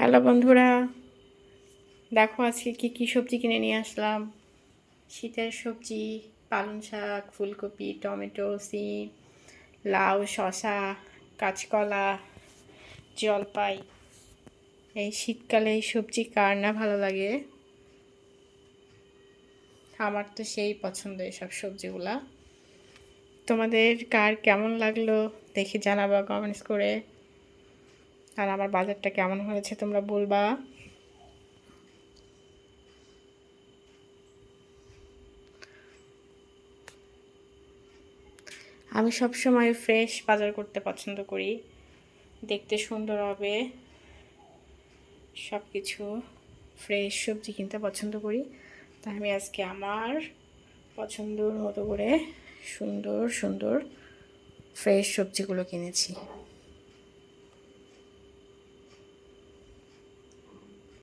Hello বন্ধুরা, দেখো আজকে কি কি সবজি কিনে নিয়ে আসলাম। শীতের সবজি: পালং শাক, ফুলকপি, টমেটো, সিম, লাউ, শসা, কাঁচকলা, জলপাই। এই শীতকালে এই সবজি কার না ভালো লাগে? আমার তো সেই পছন্দ এসব সবজিগুলা। তোমাদের কার কেমন লাগলো দেখে জানাবা কমেন্টস করে। আর আমার বাজারটা কেমন হয়েছে তোমরা বলবা। আমি সব সময় ফ্রেশ বাজার করতে পছন্দ করি, দেখতে সুন্দর হবে, সব কিছু ফ্রেশ সবজি কিনতে পছন্দ করি। তাই আমি আজকে আমার পছন্দর মতো করে সুন্দর সুন্দর ফ্রেশ সবজিগুলো কিনেছি।